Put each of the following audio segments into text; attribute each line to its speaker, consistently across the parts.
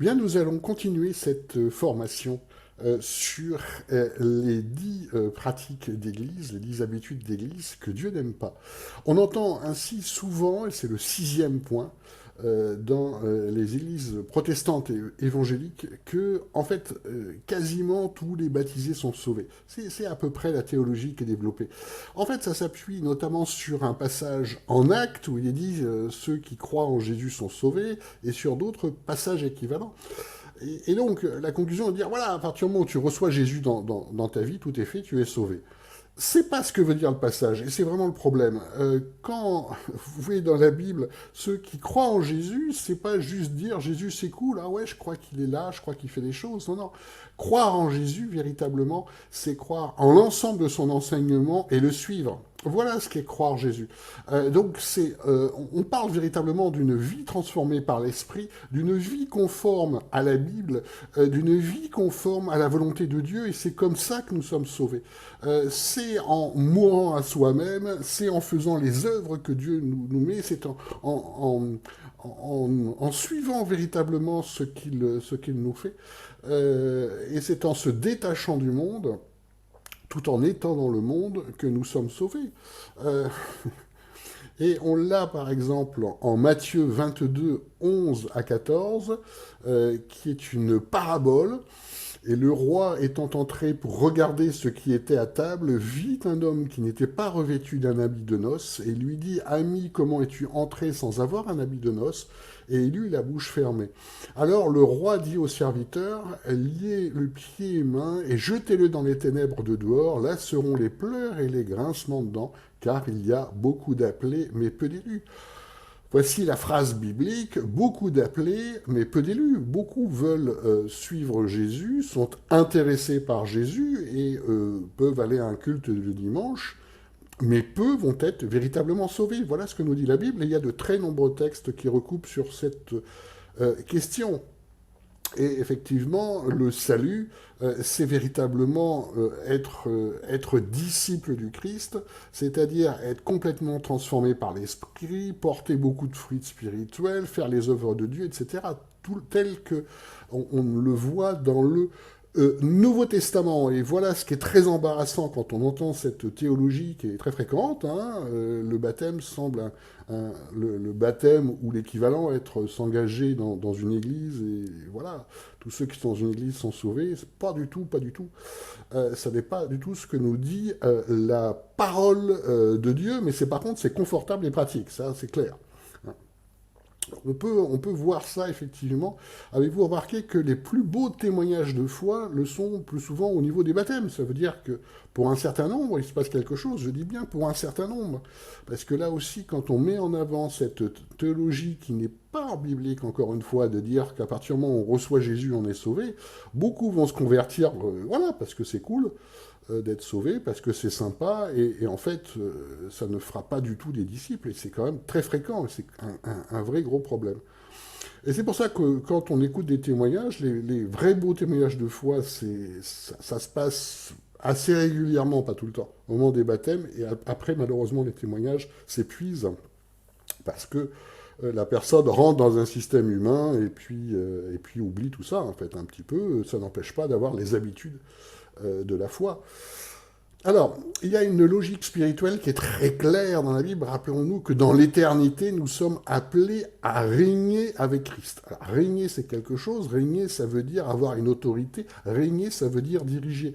Speaker 1: Bien, nous allons continuer cette formation sur les 10 pratiques d'Église, les 10 habitudes d'Église que Dieu n'aime pas. On entend ainsi souvent, et c'est le sixième point, dans les églises protestantes et évangéliques, que, en fait, quasiment tous les baptisés sont sauvés. C'est à peu près la théologie qui est développée. En fait, ça s'appuie notamment sur un passage en Actes où il est dit ceux qui croient en Jésus sont sauvés, et sur d'autres passages équivalents. Et donc, la conclusion est de dire, voilà, à partir du moment où tu reçois Jésus dans ta vie, tout est fait, tu es sauvé. C'est pas ce que veut dire le passage, et c'est vraiment le problème. Quand vous voyez dans la Bible ceux qui croient en Jésus, c'est pas juste dire Jésus c'est cool, ah ouais, je crois qu'il est là, je crois qu'il fait des choses. Non, non. Croire en Jésus, véritablement, c'est croire en l'ensemble de son enseignement et le suivre. Voilà ce qu'est croire Jésus. Donc on parle véritablement d'une vie transformée par l'Esprit, d'une vie conforme à la Bible, d'une vie conforme à la volonté de Dieu, et c'est comme ça que nous sommes sauvés. C'est en mourant à soi-même, c'est en faisant les œuvres que Dieu nous met, c'est en suivant véritablement ce qu'il nous fait, et c'est en se détachant du monde, tout en étant dans le monde, que nous sommes sauvés. Euh, et on l'a par exemple en Matthieu 22, 11 à 14, qui est une parabole. Et le roi, étant entré pour regarder ce qui était à table, vit un homme qui n'était pas revêtu d'un habit de noces, et lui dit, Ami, comment es-tu entré sans avoir un habit de noces? Et il eut la bouche fermée. Alors le roi dit au serviteur, Liez le pied et main, et jetez-le dans les ténèbres de dehors, là seront les pleurs et les grincements de dents, car il y a beaucoup d'appelés, mais peu d'élus. Voici la phrase biblique, beaucoup d'appelés, mais peu d'élus. Beaucoup veulent suivre Jésus, sont intéressés par Jésus et peuvent aller à un culte le dimanche, mais peu vont être véritablement sauvés. Voilà ce que nous dit la Bible, et il y a de très nombreux textes qui recoupent sur cette question. Et effectivement, le salut, c'est véritablement être disciple du Christ, c'est-à-dire être complètement transformé par l'Esprit, porter beaucoup de fruits spirituels, faire les œuvres de Dieu, etc., tout tel que on le voit dans le Nouveau Testament. Et voilà ce qui est très embarrassant quand on entend cette théologie qui est très fréquente. Le baptême semble le baptême ou l'équivalent être s'engager dans une église, et voilà, tous ceux qui sont dans une église sont sauvés. C'est pas du tout, pas du tout. Ça n'est pas du tout ce que nous dit la parole de Dieu, mais c'est par contre c'est confortable et pratique, ça c'est clair. On peut voir ça effectivement. Avez-vous remarqué que les plus beaux témoignages de foi le sont plus souvent au niveau des baptêmes? Ça veut dire que pour un certain nombre, il se passe quelque chose, je dis bien pour un certain nombre. Parce que là aussi, quand on met en avant cette théologie qui n'est pas biblique, encore une fois, de dire qu'à partir du moment où on reçoit Jésus, on est sauvé, beaucoup vont se convertir, voilà, parce que c'est cool, d'être sauvé, parce que c'est sympa, et en fait, ça ne fera pas du tout des disciples, et c'est quand même très fréquent, et c'est un vrai gros problème. Et c'est pour ça que quand on écoute des témoignages, les vrais beaux témoignages de foi, ça se passe assez régulièrement, pas tout le temps, au moment des baptêmes, et après, malheureusement, les témoignages s'épuisent, parce que la personne rentre dans un système humain, et puis oublie tout ça, en fait, un petit peu. Ça n'empêche pas d'avoir les habitudes de la foi. Alors, il y a une logique spirituelle qui est très claire dans la Bible. Rappelons-nous que dans l'éternité, nous sommes appelés à régner avec Christ. Alors, régner, c'est quelque chose. Régner, ça veut dire avoir une autorité. Régner, ça veut dire diriger.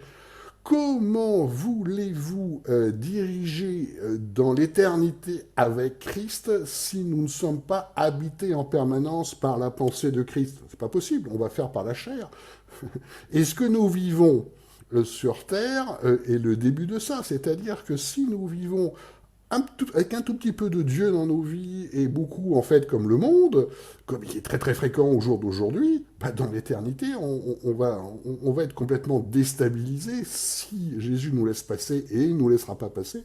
Speaker 1: Comment voulez-vous diriger dans l'éternité avec Christ si nous ne sommes pas habités en permanence par la pensée de Christ? C'est pas possible, on va faire par la chair. Et ce que nous vivons sur Terre est le début de ça. C'est-à-dire que si nous vivons avec un tout petit peu de Dieu dans nos vies, et beaucoup en fait comme le monde, comme il est très très fréquent au jour d'aujourd'hui, bah, dans l'éternité, on va être complètement déstabilisé si Jésus nous laisse passer, et il ne nous laissera pas passer,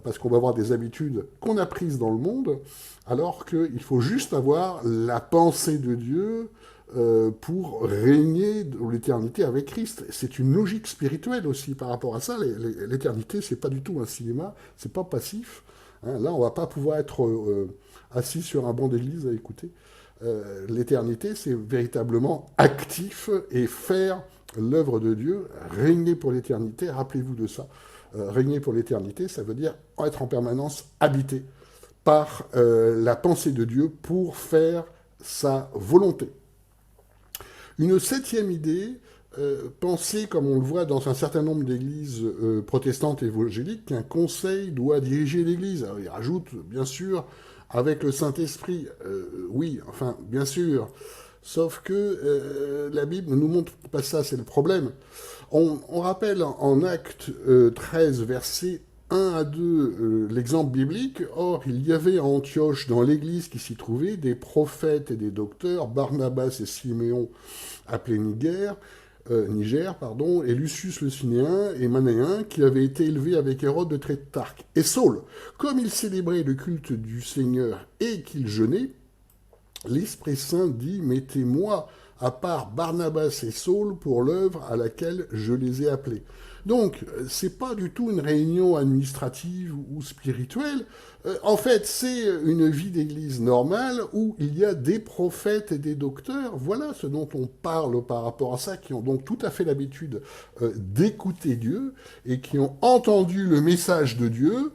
Speaker 1: parce qu'on va avoir des habitudes qu'on a prises dans le monde, alors qu'il faut juste avoir la pensée de Dieu pour régner dans l'éternité avec Christ. C'est une logique spirituelle aussi par rapport à ça. L'éternité, c'est pas du tout un cinéma, c'est pas passif. Là, on va pas pouvoir être assis sur un banc d'église à écouter. L'éternité, c'est véritablement actif et faire l'œuvre de Dieu, régner pour l'éternité. Rappelez-vous de ça. Régner pour l'éternité, ça veut dire être en permanence habité par la pensée de Dieu pour faire sa volonté. Une septième idée, penser, comme on le voit dans un certain nombre d'églises protestantes évangéliques, qu'un conseil doit diriger l'église. Alors, il rajoute, bien sûr, avec le Saint-Esprit. Oui, enfin, bien sûr. Sauf que la Bible ne nous montre pas ça, c'est le problème. On rappelle en Actes 13, versets 1 à 2, l'exemple biblique. Or, il y avait à Antioche, dans l'église qui s'y trouvait, des prophètes et des docteurs, Barnabas et Siméon, appelé Niger, et Lucius le Cinéen et Manéen, qui avaient été élevés avec Hérode de Trétarque. Et Saul, comme il célébrait le culte du Seigneur et qu'il jeûnait, l'Esprit Saint dit « Mettez-moi à part Barnabas et Saul pour l'œuvre à laquelle je les ai appelés. » Donc, c'est pas du tout une réunion administrative ou spirituelle. En fait, c'est une vie d'église normale où il y a des prophètes et des docteurs. Voilà ce dont on parle par rapport à ça, qui ont donc tout à fait l'habitude d'écouter Dieu et qui ont entendu le message de Dieu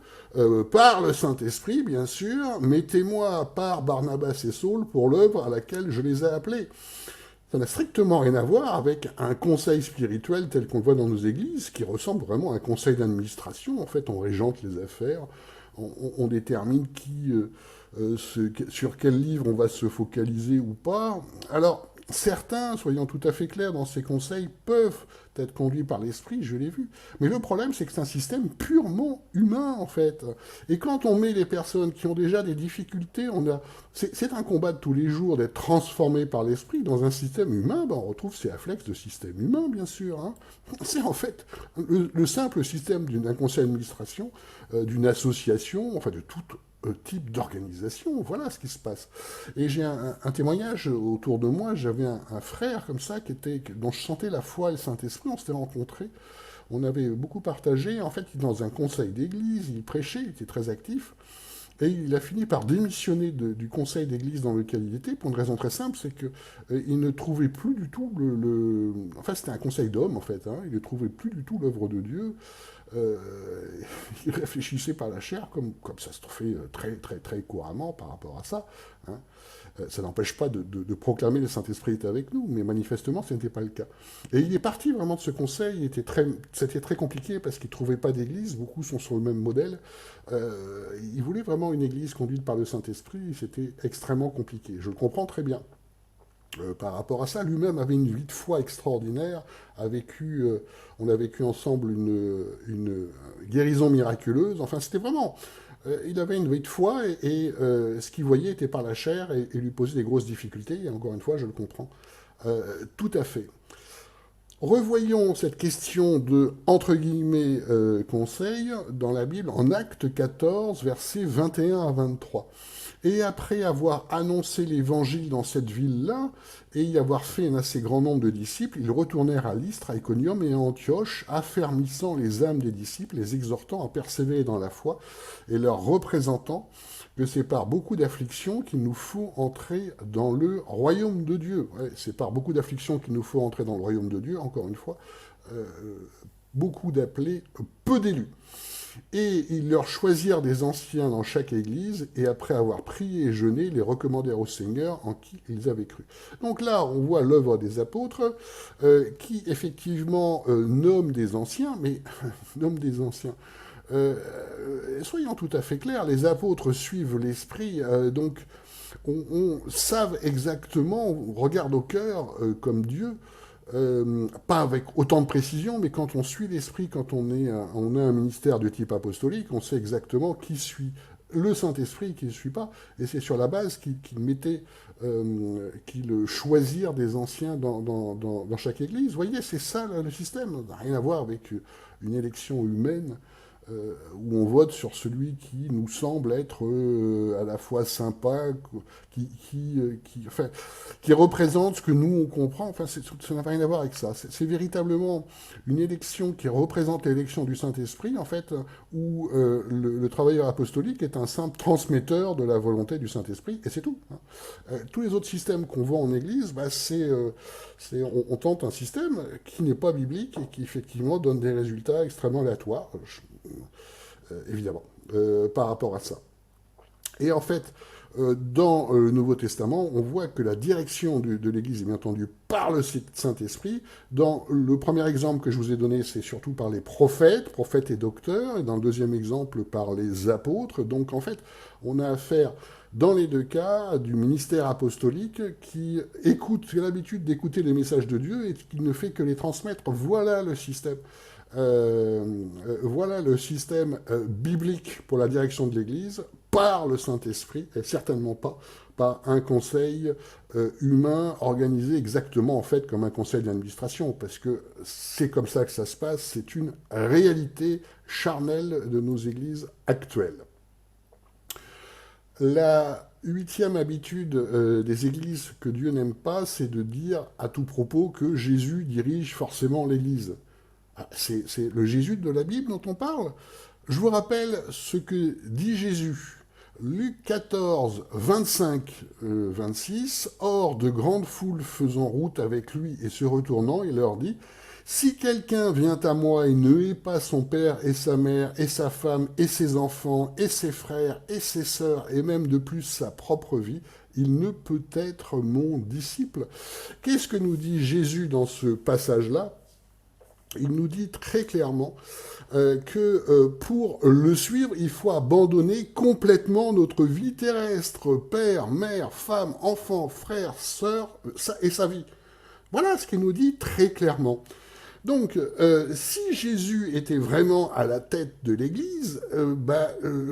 Speaker 1: par le Saint-Esprit, bien sûr. Mettez-moi à part Barnabas et Saul pour l'œuvre à laquelle je les ai appelés. Ça n'a strictement rien à voir avec un conseil spirituel tel qu'on le voit dans nos églises, qui ressemble vraiment à un conseil d'administration. En fait, on régente les affaires, on détermine sur quel livre on va se focaliser ou pas. Alors, certains, soyons tout à fait clairs dans ces conseils, peuvent être conduits par l'esprit, je l'ai vu. Mais le problème, c'est que c'est un système purement humain, en fait. Et quand on met les personnes qui ont déjà des difficultés, c'est un combat de tous les jours d'être transformé par l'esprit dans un système humain. Ben on retrouve ces réflexes de système humain, bien sûr. Hein. C'est en fait le simple système d'un conseil d'administration, d'une association, enfin de toute type d'organisation. Voilà ce qui se passe. Et j'ai un témoignage autour de moi. J'avais un frère comme ça dont je sentais la foi et le Saint-Esprit. On s'était rencontrés. On avait beaucoup partagé. En fait, il était dans un conseil d'église. Il prêchait. Il était très actif. Et il a fini par démissionner du conseil d'église dans lequel il était, pour une raison très simple, c'est qu'il ne trouvait plus du tout Enfin, c'était un conseil d'hommes, en fait. Hein, il ne trouvait plus du tout l'œuvre de Dieu. Euh, il réfléchissait par la chair, comme ça se fait très, très, très couramment par rapport à ça. Hein. Ça n'empêche pas de proclamer le Saint-Esprit est avec nous, mais manifestement, ce n'était pas le cas. Et il est parti vraiment de ce conseil. C'était très compliqué parce qu'il ne trouvait pas d'église. Beaucoup sont sur le même modèle. Il voulait vraiment une église conduite par le Saint-Esprit. C'était extrêmement compliqué. Je le comprends très bien. Par rapport à ça, lui-même avait une vie de foi extraordinaire, on a vécu ensemble une guérison miraculeuse, enfin c'était vraiment, il avait une vie de foi et ce qu'il voyait était par la chair et lui posait des grosses difficultés, et encore une fois je le comprends tout à fait. Revoyons cette question de, entre guillemets, conseil dans la Bible en Acte 14, versets 21 à 23. Et après avoir annoncé l'évangile dans cette ville-là, et y avoir fait un assez grand nombre de disciples, ils retournèrent à Lystre, à Iconium et à Antioche, affermissant les âmes des disciples, les exhortant à persévérer dans la foi, et leur représentant que c'est par beaucoup d'afflictions qu'il nous faut entrer dans le royaume de Dieu. Ouais, c'est par beaucoup d'afflictions qu'il nous faut entrer dans le royaume de Dieu, encore une fois, beaucoup d'appelés, peu d'élus. Et ils leur choisirent des anciens dans chaque église, et après avoir prié et jeûné, les recommandèrent au Seigneur en qui ils avaient cru. Donc là, on voit l'œuvre des apôtres, qui effectivement nomment des anciens, mais nomment des anciens. Soyons tout à fait clairs, les apôtres suivent l'esprit, donc on savent exactement, on regarde au cœur comme Dieu, pas avec autant de précision, mais quand on suit l'esprit, quand on a un ministère de type apostolique, on sait exactement qui suit le Saint-Esprit et qui ne suit pas, et c'est sur la base qu'ils choisirent des anciens dans chaque église. Vous voyez, c'est ça le système, ça n'a rien à voir avec une élection humaine. où on vote sur celui qui nous semble être à la fois sympa, enfin, qui représente ce que nous on comprend. Enfin, ça n'a rien à voir avec ça. C'est véritablement une élection qui représente l'élection du Saint-Esprit, en fait, où le travailleur apostolique est un simple transmetteur de la volonté du Saint-Esprit, et c'est tout. Hein. Tous les autres systèmes qu'on voit en Église, bah, on tente un système qui n'est pas biblique et qui effectivement donne des résultats extrêmement aléatoires, évidemment, par rapport à ça. Et en fait, dans le Nouveau Testament, on voit que la direction de l'Église est bien entendu par le Saint-Esprit. Dans le premier exemple que je vous ai donné, c'est surtout par les prophètes et docteurs, et dans le deuxième exemple, par les apôtres. Donc en fait, on a affaire, dans les deux cas, à du ministère apostolique qui a l'habitude d'écouter les messages de Dieu et qui ne fait que les transmettre. Voilà le système. Voilà le système biblique pour la direction de l'Église par le Saint-Esprit, et certainement pas par un conseil humain organisé exactement en fait comme un conseil d'administration, parce que c'est comme ça que ça se passe, c'est une réalité charnelle de nos églises actuelles. La huitième habitude des églises que Dieu n'aime pas, c'est de dire à tout propos que Jésus dirige forcément l'Église. C'est le Jésus de la Bible dont on parle. Je vous rappelle ce que dit Jésus. Luc 14, 25, 26. Or, de grandes foules faisant route avec lui et se retournant, il leur dit, « Si quelqu'un vient à moi et ne hait pas son père et sa mère et sa femme et ses enfants et ses frères et ses sœurs et même de plus sa propre vie, il ne peut être mon disciple. » Qu'est-ce que nous dit Jésus dans ce passage-là ? Il nous dit très clairement que pour le suivre, il faut abandonner complètement notre vie terrestre, père, mère, femme, enfant, frère, sœur, et sa vie. Voilà ce qu'il nous dit très clairement. Donc, si Jésus était vraiment à la tête de l'Église,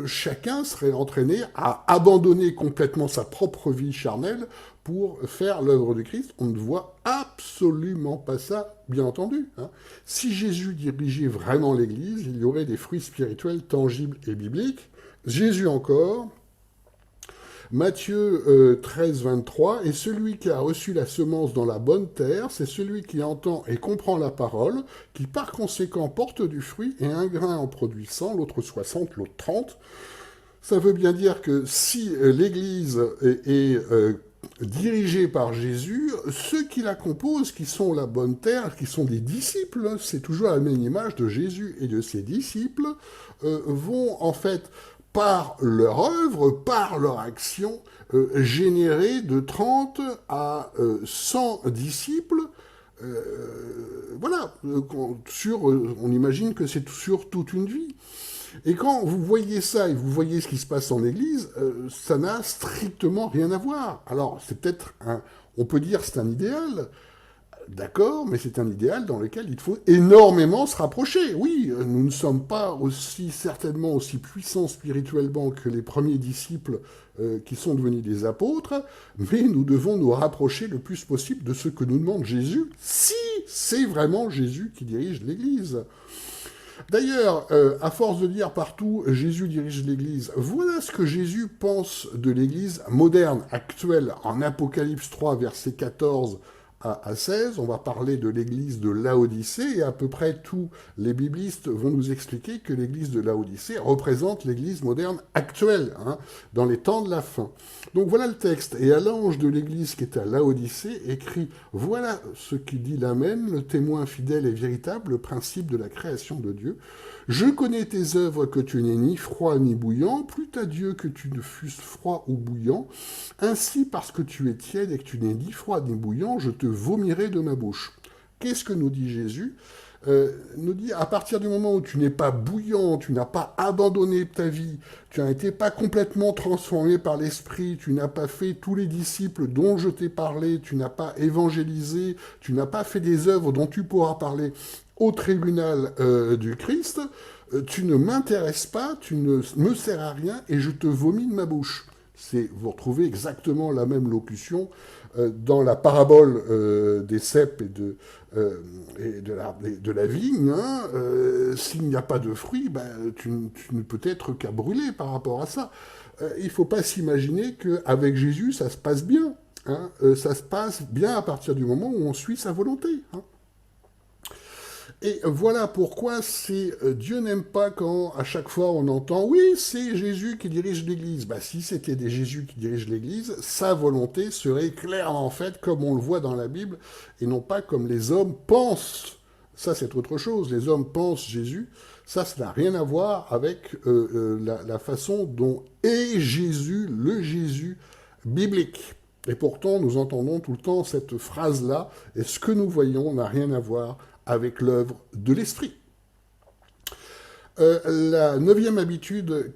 Speaker 1: chacun serait entraîné à abandonner complètement sa propre vie charnelle pour faire l'œuvre de Christ. On ne voit absolument pas ça, bien entendu. Hein. Si Jésus dirigeait vraiment l'Église, il y aurait des fruits spirituels tangibles et bibliques. Jésus encore, Matthieu 13, 23, « Et celui qui a reçu la semence dans la bonne terre, c'est celui qui entend et comprend la parole, qui par conséquent porte du fruit, et un grain en produit 100, l'autre 60, l'autre 30. » Ça veut bien dire que si l'Église est dirigée par Jésus, ceux qui la composent, qui sont la bonne terre, qui sont des disciples, c'est toujours la même image de Jésus et de ses disciples, vont en fait, par leur œuvre, par leur action, générer de 30 à 100 disciples. Voilà, on imagine que c'est sur toute une vie. Et quand vous voyez ça et vous voyez ce qui se passe en Église, ça n'a strictement rien à voir. Alors, c'est peut-être on peut dire c'est un idéal, d'accord, mais c'est un idéal dans lequel il faut énormément se rapprocher. Oui, nous ne sommes pas certainement aussi puissants spirituellement que les premiers disciples qui sont devenus des apôtres, mais nous devons nous rapprocher le plus possible de ce que nous demande Jésus, si c'est vraiment Jésus qui dirige l'Église. D'ailleurs, à force de dire partout « Jésus dirige l'Église », voilà ce que Jésus pense de l'Église moderne, actuelle, en Apocalypse 3, verset 14 à 16. On va parler de l'Église de Laodicée, et à peu près tous les biblistes vont nous expliquer que l'Église de Laodicée représente l'Église moderne actuelle, dans les temps de la fin. Donc voilà le texte. « Et à l'ange de l'Église qui est à Laodicée, écrit « Voilà ce qui dit l'Amen, le témoin fidèle et véritable, le principe de la création de Dieu. Je connais tes œuvres, que tu n'es ni froid ni bouillant, plût à Dieu que tu ne fusses froid ou bouillant. Ainsi, parce que tu es tiède et que tu n'es ni froid ni bouillant, je te vomirai de ma bouche. » Qu'est-ce que nous dit Jésus ? Nous dit, à partir du moment où tu n'es pas bouillant, tu n'as pas abandonné ta vie, tu n'as été pas complètement transformé par l'Esprit, tu n'as pas fait tous les disciples dont je t'ai parlé, tu n'as pas évangélisé, tu n'as pas fait des œuvres dont tu pourras parler au tribunal du Christ, tu ne m'intéresses pas, tu ne me sers à rien et je te vomis de ma bouche. Vous retrouvez exactement la même locution dans la parabole des cèpes et de la vigne. Hein, s'il n'y a pas de fruits, ben, tu ne peux être qu'à brûler par rapport à ça. Il ne faut pas s'imaginer qu'avec Jésus, ça se passe bien. Hein, ça se passe bien à partir du moment où on suit sa volonté. Hein. Et voilà pourquoi Dieu n'aime pas quand à chaque fois on entend oui, c'est Jésus qui dirige l'Église. Bah, si c'était des Jésus qui dirige l'Église, sa volonté serait clairement faite comme on le voit dans la Bible et non pas comme les hommes pensent. Ça, c'est autre chose. Les hommes pensent Jésus. Ça n'a rien à voir avec la façon dont est Jésus, le Jésus biblique. Et pourtant, nous entendons tout le temps cette phrase-là, et ce que nous voyons n'a rien à voir avec l'œuvre de l'Esprit. La 9e habitude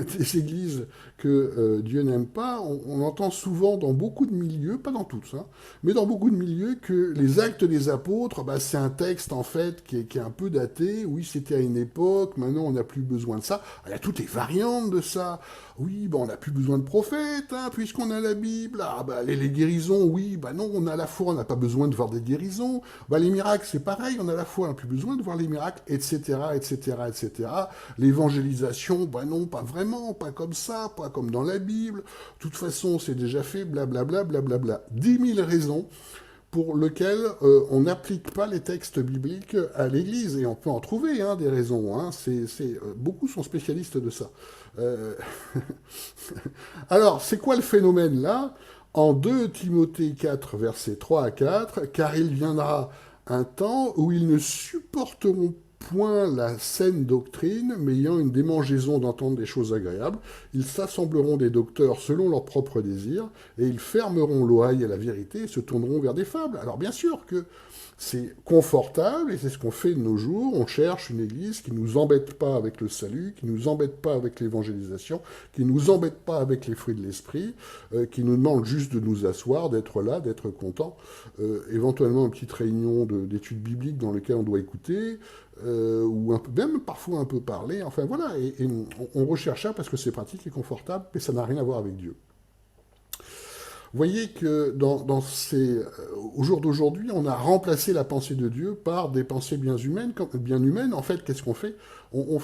Speaker 1: des églises que Dieu n'aime pas, on entend souvent dans beaucoup de milieux, pas dans tous, hein, mais dans beaucoup de milieux, que les Actes des Apôtres, bah, c'est un texte en fait qui est un peu daté. Oui, c'était à une époque, maintenant on n'a plus besoin de ça. Il y a toutes les variantes de ça. Oui, bah, on n'a plus besoin de prophètes, hein, puisqu'on a la Bible. Ah, bah, les guérisons, oui, bah non, on a la foi, on n'a pas besoin de voir des guérisons. Bah, les miracles, c'est pareil, on a la foi, on n'a plus besoin de voir les miracles, etc., etc., etc. L'évangélisation, bah non, pas vraiment, pas comme ça, pas comme dans la Bible. De toute façon, c'est déjà fait, blablabla, blablabla. 10 000 raisons pour lesquelles on n'applique pas les textes bibliques à l'Église. Et on peut en trouver hein, des raisons. Hein. Beaucoup sont spécialistes de ça. Alors, c'est quoi le phénomène là? En 2 Timothée 4, versets 3 à 4, car il viendra un temps où ils ne supporteront point la saine doctrine, mais ayant une démangeaison d'entendre des choses agréables, ils s'assembleront des docteurs selon leurs propres désirs, et ils fermeront l'oreille à la vérité et se tourneront vers des fables. Alors bien sûr que c'est confortable, et c'est ce qu'on fait de nos jours. On cherche une église qui ne nous embête pas avec le salut, qui ne nous embête pas avec l'évangélisation, qui ne nous embête pas avec les fruits de l'esprit, qui nous demande juste de nous asseoir, d'être là, d'être content, éventuellement une petite réunion d'études bibliques dans laquelle on doit écouter, ou même parfois un peu parler. Enfin voilà, et on recherche ça parce que c'est pratique et confortable, mais ça n'a rien à voir avec Dieu. Vous voyez que au jour d'aujourd'hui, on a remplacé la pensée de Dieu par des pensées bien humaines. En fait, qu'est-ce qu'on fait? On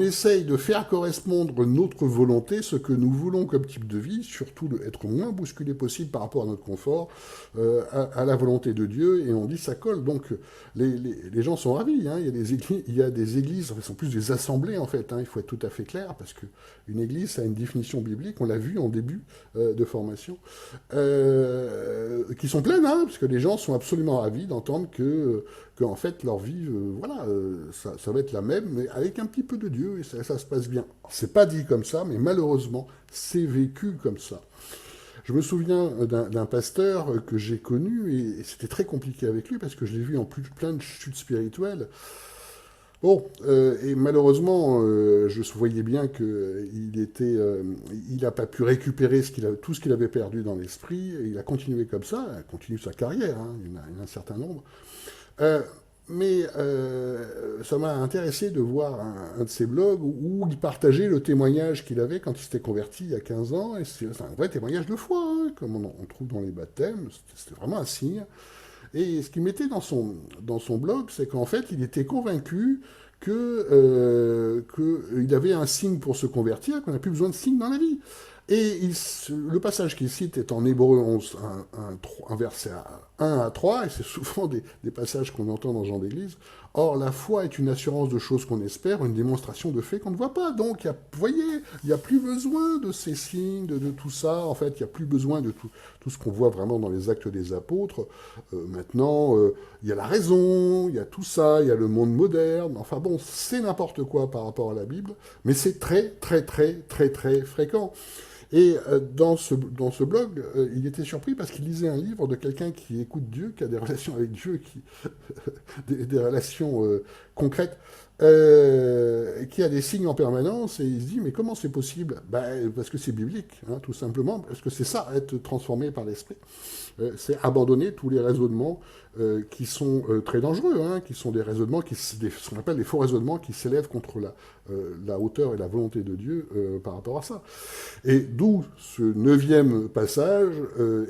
Speaker 1: essaye de faire correspondre notre volonté, ce que nous voulons comme type de vie, surtout être le moins bousculé possible par rapport à notre confort, à la volonté de Dieu, et on dit ça colle. Donc les gens sont ravis. Hein. Il y a des églises, ce sont plus des assemblées en fait, hein, il faut être tout à fait clair, parce qu'une église a une définition biblique, on l'a vu en début de formation, qui sont pleines, hein, parce que les gens sont absolument ravis d'entendre que en fait leur vie, ça va être la même, mais avec un petit peu de Dieu, et ça se passe bien. C'est pas dit comme ça, mais malheureusement, c'est vécu comme ça. Je me souviens d'un pasteur que j'ai connu, et c'était très compliqué avec lui, parce que je l'ai vu en plein de chutes spirituelles. Bon, et malheureusement, je voyais bien il n'a pas pu récupérer tout ce qu'il avait perdu dans l'esprit, et il a continué comme ça, il continue sa carrière, hein, il y en a un certain nombre. Mais ça m'a intéressé de voir un de ses blogs où il partageait le témoignage qu'il avait quand il s'était converti il y a 15 ans, et c'est un vrai témoignage de foi, hein, comme on trouve dans les baptêmes, c'était vraiment un signe. Et ce qu'il mettait dans son blog, c'est qu'en fait, il était convaincu qu'il avait un signe pour se convertir, qu'on n'a plus besoin de signe dans la vie. Et le passage qu'il cite est en Hébreu 11, un verset 1 à 3, et c'est souvent des passages qu'on entend dans ce genre d'église. Or, la foi est une assurance de choses qu'on espère, une démonstration de faits qu'on ne voit pas. Donc, vous voyez, il n'y a plus besoin de ces signes, de tout ça. En fait, il n'y a plus besoin de tout ce qu'on voit vraiment dans les actes des apôtres. Maintenant, il y a la raison, il y a tout ça, il y a le monde moderne. Enfin bon, c'est n'importe quoi par rapport à la Bible, mais c'est très, très, très, très, très fréquent. Et dans ce blog, il était surpris parce qu'il lisait un livre de quelqu'un qui écoute Dieu, qui a des relations avec Dieu, des relations concrètes. qui a des signes en permanence, et il se dit, mais comment c'est possible? Ben, parce que c'est biblique, hein, tout simplement, parce que c'est ça, être transformé par l'esprit. C'est abandonner tous les raisonnements qui sont très dangereux, hein, qui sont des raisonnements, ce qu'on appelle des faux raisonnements qui s'élèvent contre la hauteur et la volonté de Dieu par rapport à ça. Et d'où ce 9e passage,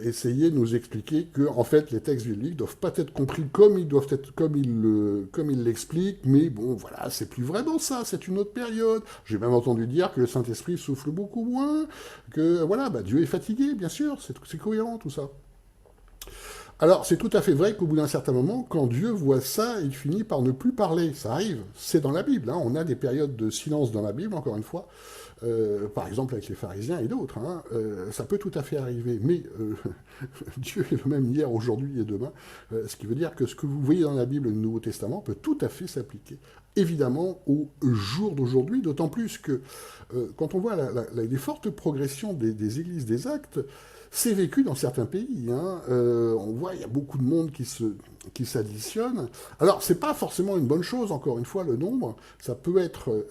Speaker 1: essayer de nous expliquer que, en fait, les textes bibliques doivent pas être compris comme ils doivent être, comme il l'explique, mais bon, voilà, c'est plus vraiment ça, c'est une autre période. J'ai même entendu dire que le Saint-Esprit souffle beaucoup moins, que, voilà, bah, Dieu est fatigué, bien sûr, c'est cohérent tout ça. Alors, c'est tout à fait vrai qu'au bout d'un certain moment, quand Dieu voit ça, il finit par ne plus parler. Ça arrive, c'est dans la Bible. Hein. On a des périodes de silence dans la Bible, encore une fois, par exemple avec les pharisiens et d'autres. Hein. Ça peut tout à fait arriver, mais Dieu est le même hier, aujourd'hui et demain. Ce qui veut dire que ce que vous voyez dans la Bible et le Nouveau Testament peut tout à fait s'appliquer, évidemment, au jour d'aujourd'hui, d'autant plus que quand on voit les fortes progressions des églises des actes, c'est vécu dans certains pays. Hein. On voit, il y a beaucoup de monde qui s'additionne. Alors, c'est pas forcément une bonne chose, encore une fois, le nombre. Ça peut être...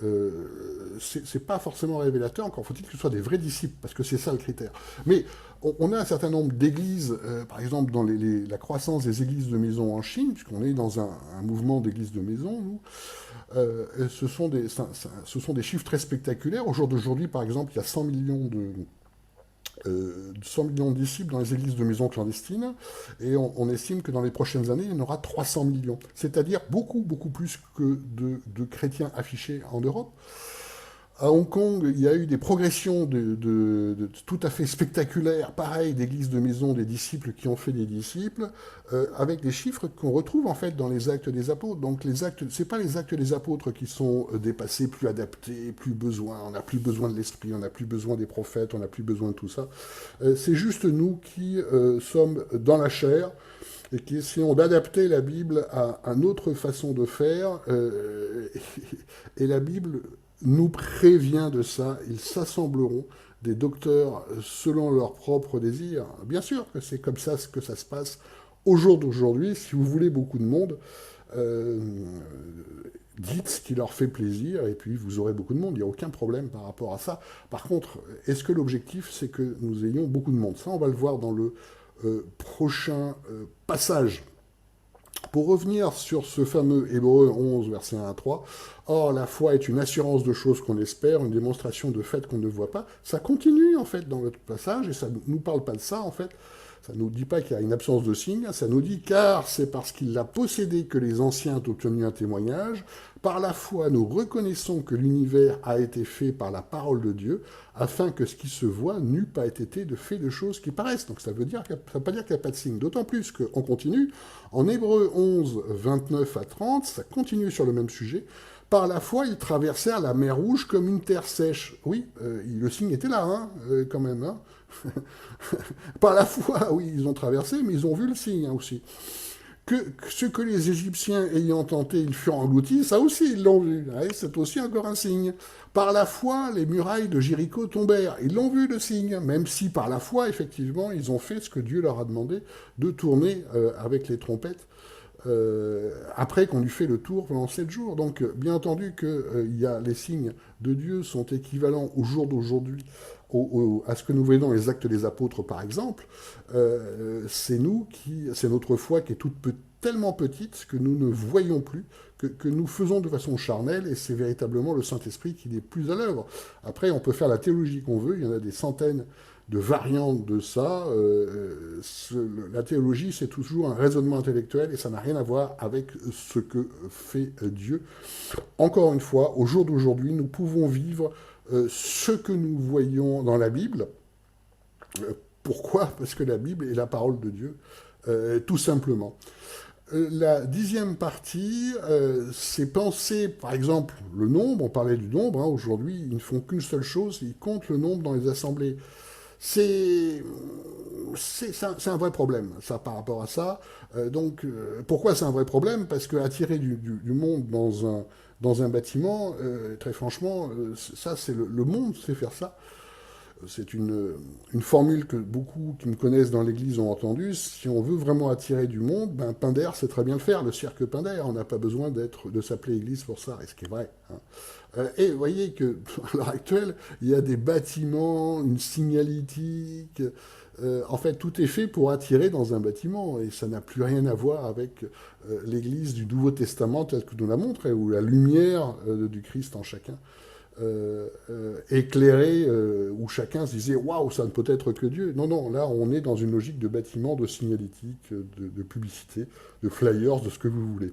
Speaker 1: c'est pas forcément révélateur, encore faut-il que ce soit des vrais disciples, parce que c'est ça le critère. Mais on a un certain nombre d'églises, par exemple, dans la croissance des églises de maison en Chine, puisqu'on est dans un mouvement d'églises de maison, nous, ce sont des chiffres très spectaculaires. Au jour d'aujourd'hui, par exemple, il y a 100 millions de disciples dans les églises de maisons clandestines, et on estime que dans les prochaines années, il y en aura 300 millions. C'est-à-dire beaucoup, beaucoup plus que de chrétiens affichés en Europe. À Hong Kong, il y a eu des progressions tout à fait spectaculaires, pareil, d'églises de maison, des disciples qui ont fait des disciples, avec des chiffres qu'on retrouve en fait dans les actes des apôtres. Donc les actes, c'est pas les actes des apôtres qui sont dépassés, plus adaptés, plus besoin, on n'a plus besoin de l'esprit, on n'a plus besoin des prophètes, on n'a plus besoin de tout ça. C'est juste nous qui sommes dans la chair et qui essayons d'adapter la Bible à une autre façon de faire. Et la Bible nous prévient de ça. Ils s'assembleront des docteurs selon leurs propres désirs. Bien sûr que c'est comme ça que ça se passe au jour d'aujourd'hui. Si vous voulez beaucoup de monde, dites ce qui leur fait plaisir et puis vous aurez beaucoup de monde. Il n'y a aucun problème par rapport à ça. Par contre, est-ce que l'objectif, c'est que nous ayons beaucoup de monde? Ça, on va le voir dans le prochain passage. Pour revenir sur ce fameux Hébreux 11, verset 1 à 3, « Or, la foi est une assurance de choses qu'on espère, une démonstration de faits qu'on ne voit pas. » Ça continue, en fait, dans notre passage, et ça ne nous parle pas de ça, en fait. Ça ne nous dit pas qu'il y a une absence de signe, ça nous dit « Car c'est parce qu'il l'a possédé que les anciens ont obtenu un témoignage. Par la foi, nous reconnaissons que l'univers a été fait par la parole de Dieu, afin que ce qui se voit n'eût pas été de fait de choses qui paraissent. » Donc ça veut pas dire qu'il n'y a pas de signe. D'autant plus qu'on continue. En Hébreux 11, 29 à 30, ça continue sur le même sujet. Par la foi, ils traversèrent la mer Rouge comme une terre sèche. Oui, le signe était là, hein, quand même. Hein. Par la foi, oui, ils ont traversé, mais ils ont vu le signe hein, aussi. Que ce que les Égyptiens ayant tenté, ils furent engloutis, ça aussi, ils l'ont vu. Ouais, c'est aussi encore un signe. Par la foi, les murailles de Jéricho tombèrent. Ils l'ont vu, le signe. Même si, par la foi, effectivement, ils ont fait ce que Dieu leur a demandé de tourner avec les trompettes après qu'on eut fait le tour pendant 7 jours. Donc, bien entendu que les signes de Dieu sont équivalents au jour d'aujourd'hui à ce que nous voyons dans les actes des apôtres, par exemple. C'est notre foi qui est tellement petite que nous ne voyons plus, que nous faisons de façon charnelle, et c'est véritablement le Saint-Esprit qui n'est plus à l'œuvre. Après, on peut faire la théologie qu'on veut, il y en a des centaines de variantes de ça. La théologie, c'est toujours un raisonnement intellectuel et ça n'a rien à voir avec ce que fait Dieu. Encore une fois, au jour d'aujourd'hui, nous pouvons vivre ce que nous voyons dans la Bible. Pourquoi? Parce que la Bible est la parole de Dieu, tout simplement. La 10e partie, c'est penser, par exemple, le nombre. On parlait du nombre, hein, aujourd'hui, ils ne font qu'une seule chose, ils comptent le nombre dans les assemblées. C'est un vrai problème, ça, par rapport à ça. Pourquoi c'est un vrai problème? Parce que attirer du monde dans un bâtiment, très franchement, ça, c'est le monde sait faire ça. c'est une formule que beaucoup qui me connaissent dans l'Église ont entendue. Si on veut vraiment attirer du monde, ben, Pinder sait très bien le faire, le cirque Pinder. On n'a pas besoin de s'appeler Église pour ça, et ce qui est vrai. Hein. Et vous voyez qu'à l'heure actuelle, il y a des bâtiments, une signalétique. En fait, tout est fait pour attirer dans un bâtiment, et ça n'a plus rien à voir avec l'Église du Nouveau Testament telle que nous la montre, où la lumière du Christ en chacun éclairé, où chacun se disait waouh, ça ne peut être que Dieu. Non, non, là on est dans une logique de bâtiment, de signalétique, de publicité, de flyers, de ce que vous voulez.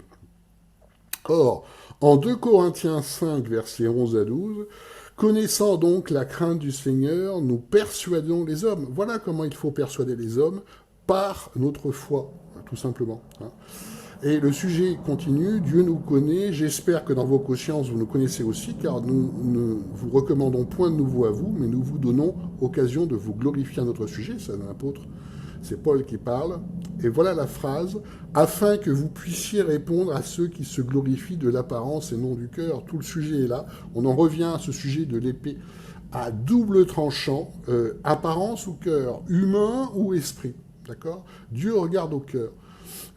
Speaker 1: Or, en 2 Corinthiens 5, versets 11 à 12, connaissant donc la crainte du Seigneur, nous persuadons les hommes. Voilà comment il faut persuader les hommes, par notre foi, tout simplement. Hein. Et le sujet continue, Dieu nous connaît, j'espère que dans vos consciences vous nous connaissez aussi, car nous ne vous recommandons point de nouveau à vous, mais nous vous donnons occasion de vous glorifier à notre sujet, c'est un apôtre, c'est Paul qui parle, et voilà la phrase, afin que vous puissiez répondre à ceux qui se glorifient de l'apparence et non du cœur. Tout le sujet est là, on en revient à ce sujet de l'épée à double tranchant, apparence ou cœur, humain ou esprit, d'accord ? Dieu regarde au cœur.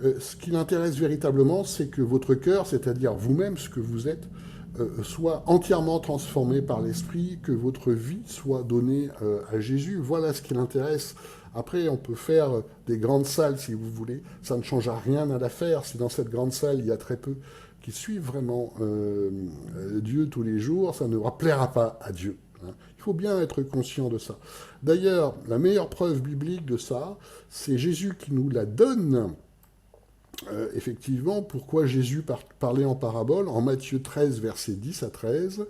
Speaker 1: Ce qui l'intéresse véritablement, c'est que votre cœur, c'est-à-dire vous-même, ce que vous êtes, soit entièrement transformé par l'Esprit, que votre vie soit donnée à Jésus. Voilà ce qui l'intéresse. Après, on peut faire des grandes salles, si vous voulez. Ça ne change rien à l'affaire. Si dans cette grande salle, il y a très peu qui suivent vraiment Dieu tous les jours, ça ne plaira pas à Dieu. Hein. Il faut bien être conscient de ça. D'ailleurs, la meilleure preuve biblique de ça, c'est Jésus qui nous la donne. Effectivement, pourquoi Jésus parlait en parabole, en Matthieu 13, versets 10 à 13.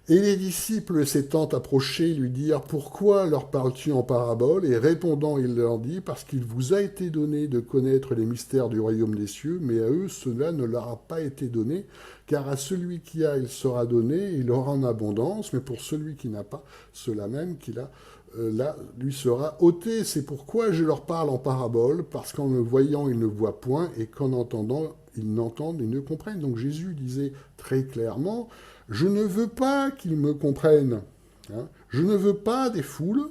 Speaker 1: Et les disciples s'étant approchés lui dirent, pourquoi leur parles-tu en parabole? Et répondant, il leur dit, parce qu'il vous a été donné de connaître les mystères du royaume des cieux, mais à eux cela ne leur a pas été donné, car à celui qui a, il sera donné, il aura en abondance, mais pour celui qui n'a pas, cela même qu'il a, là, lui sera ôté. C'est pourquoi je leur parle en parabole, parce qu'en le voyant, ils ne voient point, et qu'en entendant, ils n'entendent, ils ne comprennent. Donc Jésus disait très clairement, je ne veux pas qu'ils me comprennent. Hein. Je ne veux pas des foules.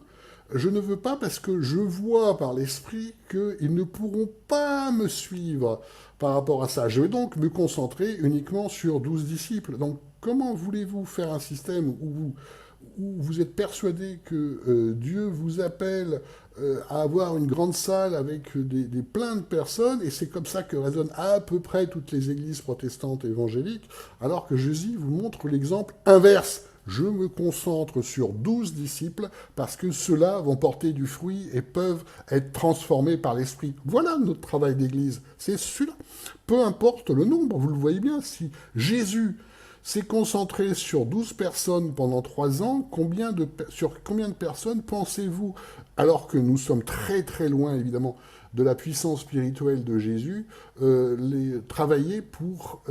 Speaker 1: Je ne veux pas parce que je vois par l'Esprit qu'ils ne pourront pas me suivre par rapport à ça. Je vais donc me concentrer uniquement sur 12 disciples. Donc comment voulez-vous faire un système où vous êtes persuadé que Dieu vous appelle à avoir une grande salle avec des plein de personnes, et c'est comme ça que résonnent à peu près toutes les églises protestantes et évangéliques, alors que Jésus vous montre l'exemple inverse. Je me concentre sur 12 disciples parce que ceux-là vont porter du fruit et peuvent être transformés par l'Esprit. Voilà notre travail d'église, c'est celui-là. Peu importe le nombre, vous le voyez bien, si Jésus s'est concentré sur 12 personnes pendant 3 ans, sur combien de personnes pensez-vous, alors que nous sommes très très loin évidemment de la puissance spirituelle de Jésus, travailler pour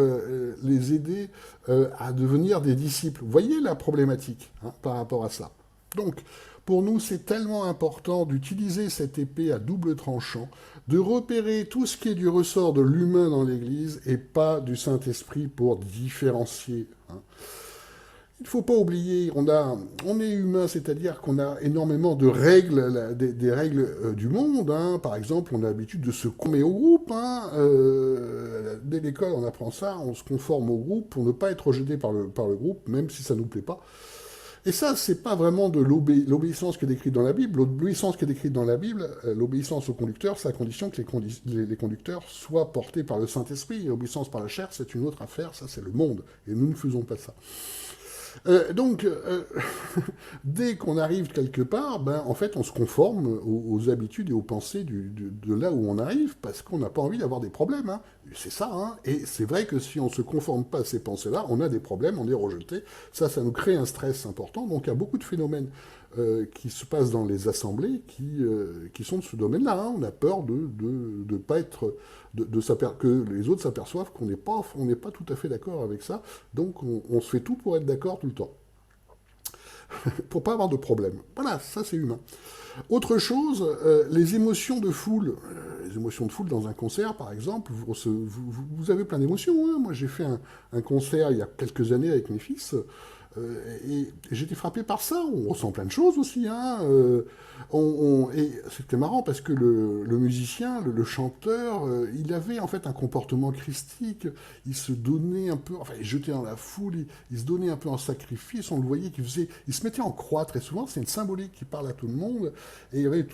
Speaker 1: les aider à devenir des disciples? Vous voyez la problématique par rapport à ça. Donc, pour nous, c'est tellement important d'utiliser cette épée à double tranchant, de repérer tout ce qui est du ressort de l'humain dans l'Église et pas du Saint-Esprit pour différencier. Hein. Il ne faut pas oublier, on est humain, c'est-à-dire qu'on a énormément de règles, des règles du monde. Hein. Par exemple, on a l'habitude de se conformer au groupe. Hein. Dès l'école, on apprend ça, on se conforme au groupe pour ne pas être rejeté par le groupe, même si ça ne nous plaît pas. Et ça, c'est pas vraiment de l'obéissance qui est décrite dans la Bible. L'obéissance qui est décrite dans la Bible, l'obéissance aux conducteurs, c'est à condition que les conducteurs soient portés par le Saint-Esprit. L'obéissance par la chair, c'est une autre affaire, ça c'est le monde. Et nous ne faisons pas ça. Donc, dès qu'on arrive quelque part, en fait, on se conforme aux habitudes et aux pensées de là où on arrive, parce qu'on n'a pas envie d'avoir des problèmes. Hein. C'est ça, hein. Et c'est vrai que si on ne se conforme pas à ces pensées-là, on a des problèmes, on est rejeté. Ça nous crée un stress important. Donc, il y a beaucoup de phénomènes qui se passent dans les assemblées qui sont de ce domaine-là. Hein. On a peur de pas être... que les autres s'aperçoivent qu'on n'est pas tout à fait d'accord avec ça, donc on se fait tout pour être d'accord tout le temps, pour pas avoir de problème. Voilà, ça c'est humain. Autre chose, les émotions de foule. Les émotions de foule dans un concert, par exemple, vous avez plein d'émotions. Hein. Moi j'ai fait un concert il y a quelques années avec mes fils, Et j'étais frappé par ça. On ressent plein de choses aussi. Hein. Et c'était marrant parce que le musicien, le chanteur, il avait en fait un comportement christique. Il se donnait un peu, enfin, il jetait dans la foule, il se donnait un peu en sacrifice. On le voyait il se mettait en croix très souvent. C'est une symbolique qui parle à tout le monde. Et il y avait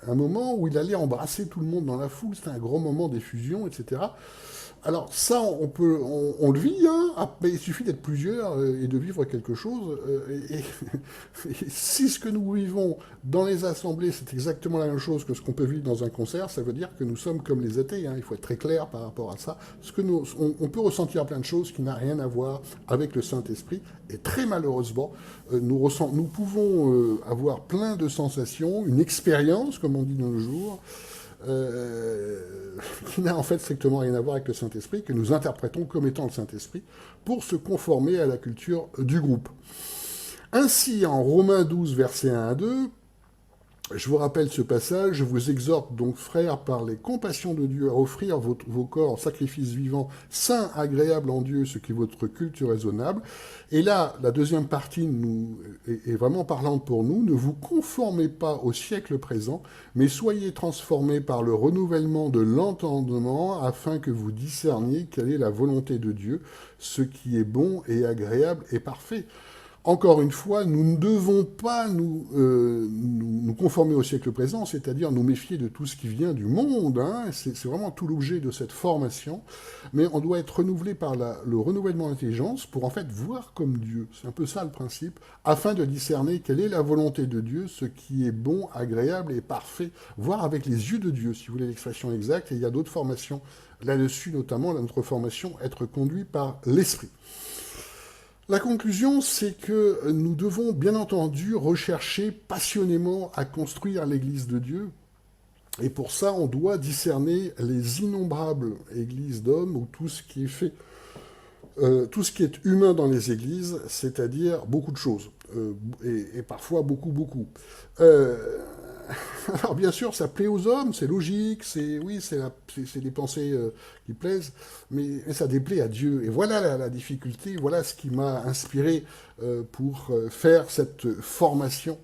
Speaker 1: un moment où il allait embrasser tout le monde dans la foule. C'était un grand moment d'effusion, etc. Alors ça, on le vit, hein, mais il suffit d'être plusieurs et de vivre quelque chose. Et si ce que nous vivons dans les assemblées, c'est exactement la même chose que ce qu'on peut vivre dans un concert, ça veut dire que nous sommes comme les athées. Hein, il faut être très clair par rapport à ça. On peut ressentir plein de choses qui n'ont rien à voir avec le Saint-Esprit. Et très malheureusement, nous pouvons avoir plein de sensations, une expérience, comme on dit de nos jours, qui n'a en fait strictement rien à voir avec le Saint-Esprit, que nous interprétons comme étant le Saint-Esprit, pour se conformer à la culture du groupe. Ainsi, en Romains 12, versets 1 à 2, je vous rappelle ce passage, je vous exhorte donc, frères, par les compassions de Dieu, à offrir vos corps en sacrifice vivant, saint, agréable en Dieu, ce qui est votre culte raisonnable. Et là, la deuxième partie est vraiment parlante pour nous. Ne vous conformez pas au siècle présent, mais soyez transformés par le renouvellement de l'entendement, afin que vous discerniez quelle est la volonté de Dieu, ce qui est bon et agréable et parfait. Encore une fois, nous ne devons pas nous conformer au siècle présent, c'est-à-dire nous méfier de tout ce qui vient du monde. Hein, c'est vraiment tout l'objet de cette formation. Mais on doit être renouvelé par le renouvellement de l'intelligence pour en fait voir comme Dieu. C'est un peu ça le principe, afin de discerner quelle est la volonté de Dieu, ce qui est bon, agréable et parfait. Voir avec les yeux de Dieu, si vous voulez l'expression exacte. Et il y a d'autres formations là-dessus, notamment notre formation être conduit par l'Esprit. La conclusion, c'est que nous devons bien entendu rechercher passionnément à construire l'Église de Dieu. Et pour ça, on doit discerner les innombrables églises d'hommes ou tout ce qui est fait, tout ce qui est humain dans les églises, c'est-à-dire beaucoup de choses, et parfois beaucoup. Alors bien sûr, ça plaît aux hommes, c'est logique, c'est des pensées qui plaisent, mais ça déplaît à Dieu. Et voilà la difficulté, voilà ce qui m'a inspiré pour faire cette formation.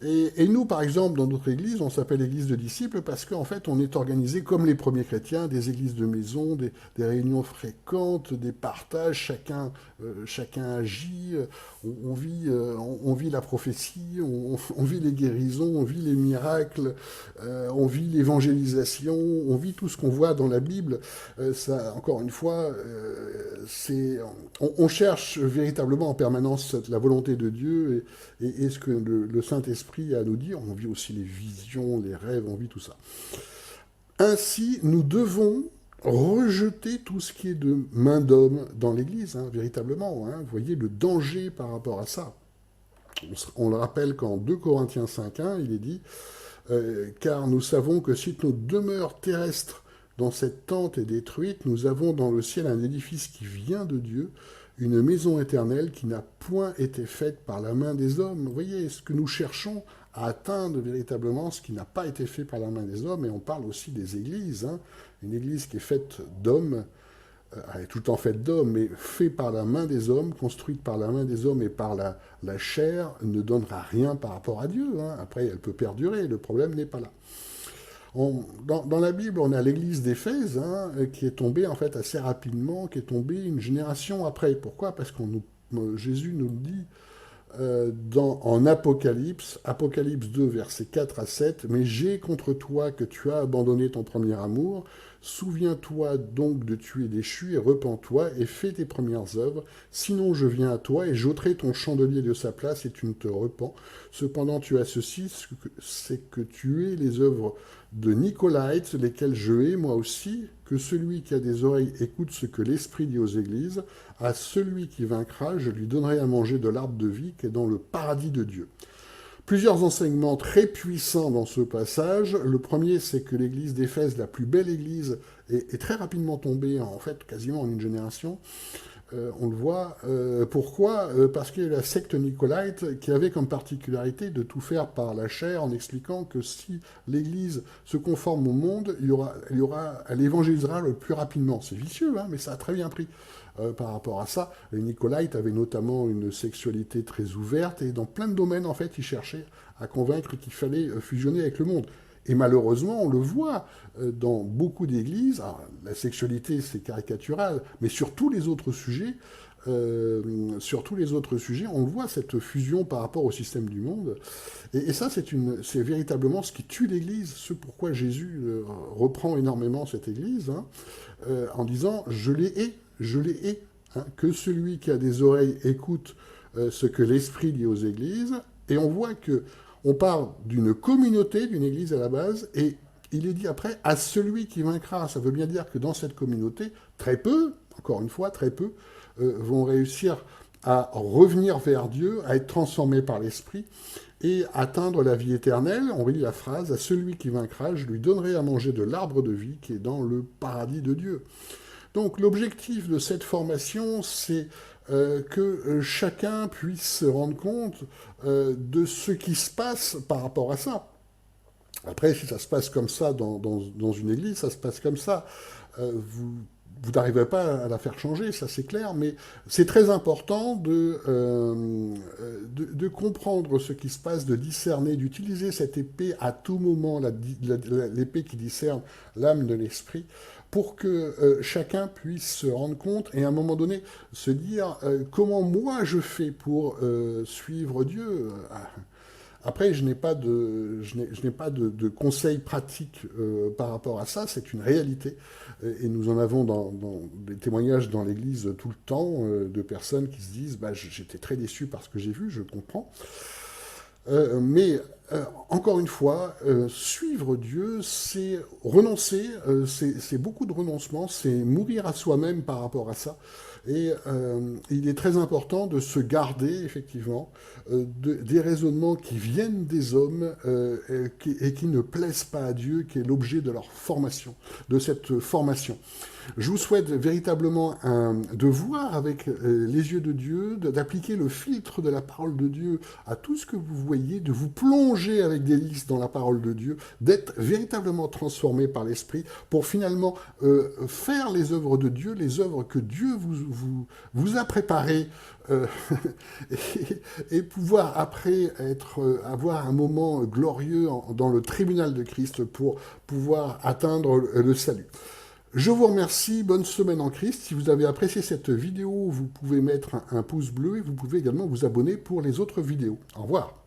Speaker 1: Et nous, par exemple, dans notre église, on s'appelle église de disciples parce qu'en fait, on est organisé comme les premiers chrétiens, des églises de maison, des réunions fréquentes, des partages, chacun agit, on vit la prophétie, on vit les guérisons, on vit les miracles, on vit l'évangélisation, on vit tout ce qu'on voit dans la Bible. Ça, encore une fois, on cherche véritablement en permanence la volonté de Dieu et ce que le Saint-Esprit a à nous dire. On vit aussi les visions, les rêves, on vit tout ça. Ainsi, nous devons rejeter tout ce qui est de main d'homme dans l'Église, hein, véritablement. Hein. Vous voyez le danger par rapport à ça. On le rappelle qu'en 2 Corinthiens 5.1, il est dit « Car nous savons que si notre demeure terrestre dans cette tente est détruite, nous avons dans le ciel un édifice qui vient de Dieu, une maison éternelle qui n'a point été faite par la main des hommes. » Vous voyez, ce que nous cherchons à atteindre véritablement, ce qui n'a pas été fait par la main des hommes, et on parle aussi des églises. Hein. Une église qui est faite d'hommes, elle est tout le temps faite d'hommes, mais faite par la main des hommes, construite par la main des hommes et par la chair, ne donnera rien par rapport à Dieu. Hein. Après, elle peut perdurer, le problème n'est pas là. Dans la Bible, on a l'église d'Éphèse, hein, qui est tombée en fait assez rapidement, qui est tombée une génération après. Pourquoi ? Parce que Jésus nous le dit en Apocalypse 2, versets 4 à 7, « Mais j'ai contre toi que tu as abandonné ton premier amour. Souviens-toi donc de tu es déchu et repens-toi et fais tes premières œuvres. Sinon je viens à toi et j'ôterai ton chandelier de sa place et tu ne te repens. Cependant tu as ceci, c'est que tu es les œuvres de Nicolaïtes, lesquelles je hais moi aussi, que celui qui a des oreilles écoute ce que l'Esprit dit aux églises. À celui qui vaincra, je lui donnerai à manger de l'arbre de vie qui est dans le paradis de Dieu. » Plusieurs enseignements très puissants dans ce passage. Le premier, c'est que l'église d'Éphèse, la plus belle église, est très rapidement tombée, en fait, quasiment en une génération. On le voit. Pourquoi? Parce qu'il y a la secte nicolaïte qui avait comme particularité de tout faire par la chair en expliquant que si l'Église se conforme au monde, elle évangélisera le plus rapidement. C'est vicieux, hein, mais ça a très bien pris. Par rapport à ça, les nicolaïtes avaient notamment une sexualité très ouverte et dans plein de domaines, en fait, ils cherchaient à convaincre qu'il fallait fusionner avec le monde. Et malheureusement, on le voit dans beaucoup d'églises. Alors, la sexualité, c'est caricatural, mais sur tous les autres sujets, on le voit, cette fusion par rapport au système du monde. Et ça, c'est véritablement ce qui tue l'Église, ce pourquoi Jésus reprend énormément cette Église, hein, en disant « je les hais, je les hais hein, ». Que celui qui a des oreilles écoute ce que l'Esprit dit aux Églises. Et on voit que on parle d'une communauté, d'une église à la base, et il est dit après, à celui qui vaincra. Ça veut bien dire que dans cette communauté, très peu, encore une fois, très peu, vont réussir à revenir vers Dieu, à être transformés par l'Esprit, et atteindre la vie éternelle. On relit la phrase, à celui qui vaincra, je lui donnerai à manger de l'arbre de vie qui est dans le paradis de Dieu. Donc l'objectif de cette formation, c'est que chacun puisse se rendre compte de ce qui se passe par rapport à ça. Après, si ça se passe comme ça dans une église, ça se passe comme ça. Vous n'arriverez pas à la faire changer, ça c'est clair, mais c'est très important de comprendre ce qui se passe, de discerner, d'utiliser cette épée à tout moment, l'épée qui discerne l'âme de l'esprit, pour que chacun puisse se rendre compte et à un moment donné se dire comment moi je fais pour suivre Dieu. Après, je n'ai pas de conseils pratiques par rapport à ça, c'est une réalité. Et nous en avons dans des témoignages dans l'Église tout le temps, de personnes qui se disent bah, « j'étais très déçu par ce que j'ai vu, je comprends ». Mais encore une fois, suivre Dieu, c'est renoncer, c'est beaucoup de renoncement, c'est mourir à soi-même par rapport à ça. Et il est très important de se garder, effectivement, des raisonnements qui viennent des hommes et qui ne plaisent pas à Dieu, qui est l'objet de leur formation, de cette formation. Je vous souhaite véritablement de voir avec les yeux de Dieu, d'appliquer le filtre de la parole de Dieu à tout ce que vous voyez, de vous plonger avec délice dans la parole de Dieu, d'être véritablement transformé par l'Esprit pour finalement faire les œuvres de Dieu, les œuvres que Dieu vous a préparées et pouvoir après avoir un moment glorieux dans le tribunal de Christ pour pouvoir atteindre le salut. Je vous remercie, bonne semaine en Christ. Si vous avez apprécié cette vidéo, vous pouvez mettre un pouce bleu et vous pouvez également vous abonner pour les autres vidéos. Au revoir.